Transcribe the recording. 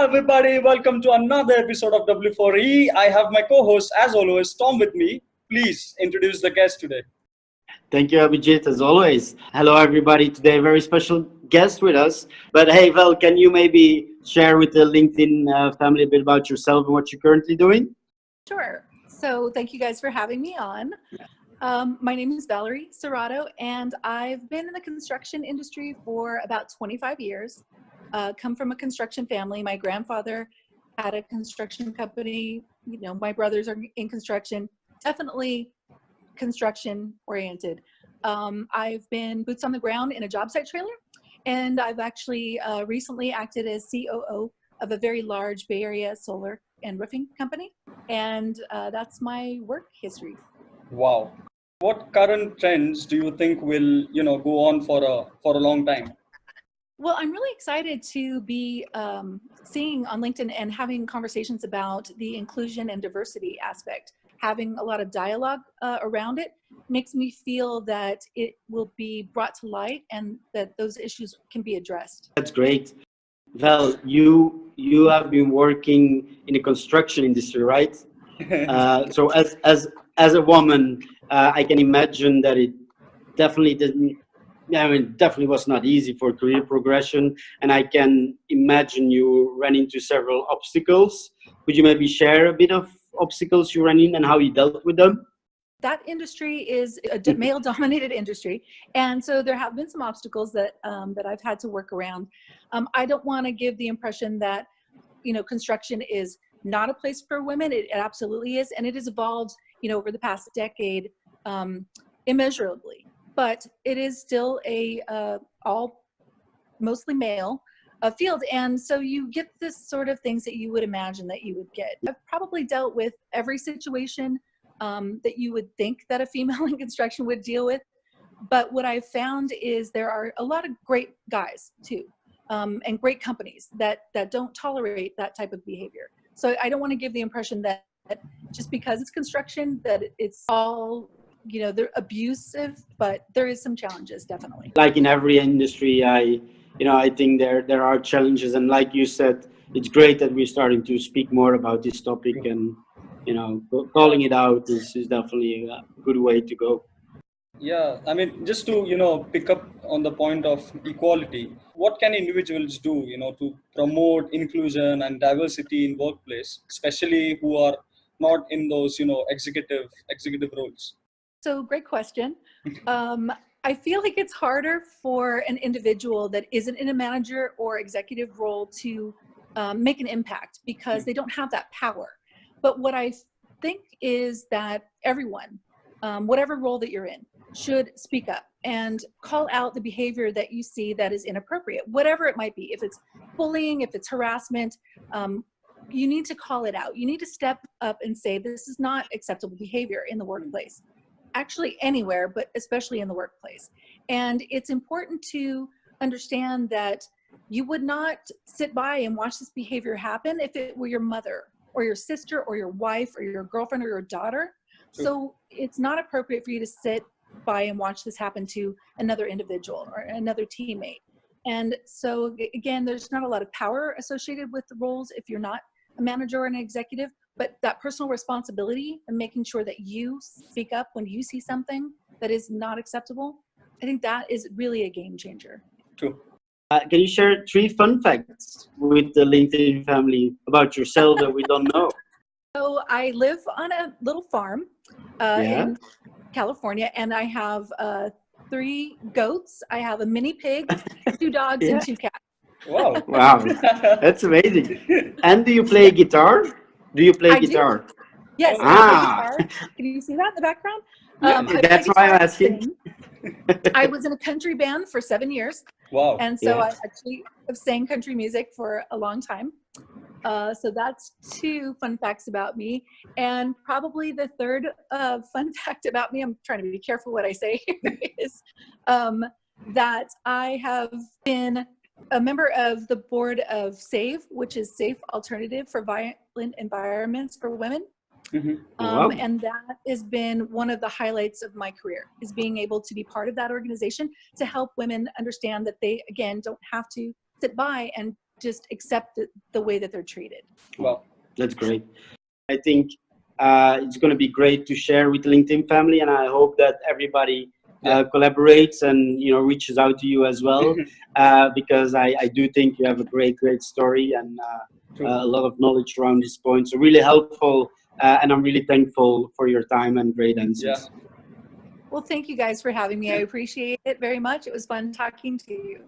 everybody, welcome to another episode of W4E. I have my co-host, as always, Tom with me. Please introduce the guest today. Thank you, Abhijit, as always. Hello, everybody. Today, a very special guest with us. But hey, Val, can you maybe share with the LinkedIn family a bit about yourself and what you're currently doing? Sure. So thank you guys for having me on. My name is Valarie Serrato, and I've been in the construction industry for about 25 years. Come from a construction family. My grandfather had a construction company. You know, my brothers are in construction, definitely construction oriented. I've been boots on the ground in a job site trailer, and I've actually recently acted as COO of a very large Bay Area solar and roofing company. And that's my work history. Wow. What current trends do you think will, go on for a long time? Well, I'm really excited to be seeing on LinkedIn and having conversations about the inclusion and diversity aspect. Having a lot of dialogue around it makes me feel that it will be brought to light and that those issues can be addressed. That's great. Val, you have been working in the construction industry, right? So as a woman, I can imagine that it definitely didn't. Definitely was not easy for career progression, and I can imagine you ran into several obstacles. Could you maybe share a bit of obstacles you ran in and how you dealt with them? That industry is a male-dominated industry, and so there have been some obstacles that I've had to work around. I don't want to give the impression that construction is not a place for women. It absolutely is, and it has evolved over the past decade immeasurably. But it is still a all mostly male field, and so you get this sort of things that you would imagine that you would get. I've probably dealt with every situation that you would think that a female in construction would deal with, but what I've found is there are a lot of great guys too, and great companies that don't tolerate that type of behavior. So I don't want to give the impression that just because it's construction that it's all they're abusive, but there is some challenges, definitely. Like in every industry, I think there are challenges, and like you said, it's great that we're starting to speak more about this topic, and calling it out is definitely a good way to go. Yeah, I mean, just to, pick up on the point of equality, what can individuals do, to promote inclusion and diversity in workplace, especially who are not in those, executive roles? So great question. I feel like it's harder for an individual that isn't in a manager or executive role to make an impact because they don't have that power. But what I think is that everyone, whatever role that you're in, should speak up and call out the behavior that you see that is inappropriate, whatever it might be. If it's bullying, if it's harassment, you need to call it out. You need to step up and say, this is not acceptable behavior in the workplace. Actually anywhere, but especially in the workplace. And it's important to understand that you would not sit by and watch this behavior happen if it were your mother or your sister or your wife or your girlfriend or your daughter. So it's not appropriate for you to sit by and watch this happen to another individual or another teammate. And so again, there's not a lot of power associated with the roles if you're not a manager or an executive, but that personal responsibility and making sure that you speak up when you see something that is not acceptable, I think that is really a game changer. True. Can you share 3 fun facts with the LinkedIn family about yourself that we don't know? So I live on a little farm in California, and I have 3 goats. I have a mini pig, 2 dogs, and 2 cats. Wow. Wow, that's amazing. And do you play guitar? Do you play guitar? Do. Yes, I play guitar. Can you see that in the background? That's why I'm asking. I was in a country band for 7 years. Wow. And so I actually have sang country music for a long time. So that's 2 fun facts about me. And probably the third fun fact about me, I'm trying to be careful what I say here, is that I have been a member of the board of SAVE, which is Safe Alternative for Violent Environments for Women. Mm-hmm. Wow. And that has been one of the highlights of my career, is being able to be part of that organization to help women understand that they, again, don't have to sit by and just accept the way that they're treated. Well, That's great. I think it's going to be great to share with LinkedIn family, and I hope that everybody collaborates and reaches out to you as well, because I do think you have a great story and a lot of knowledge around this point. So really helpful, and I'm really thankful for your time and great answers. Yeah. Well, thank you guys for having me. I appreciate it very much. It was fun talking to you.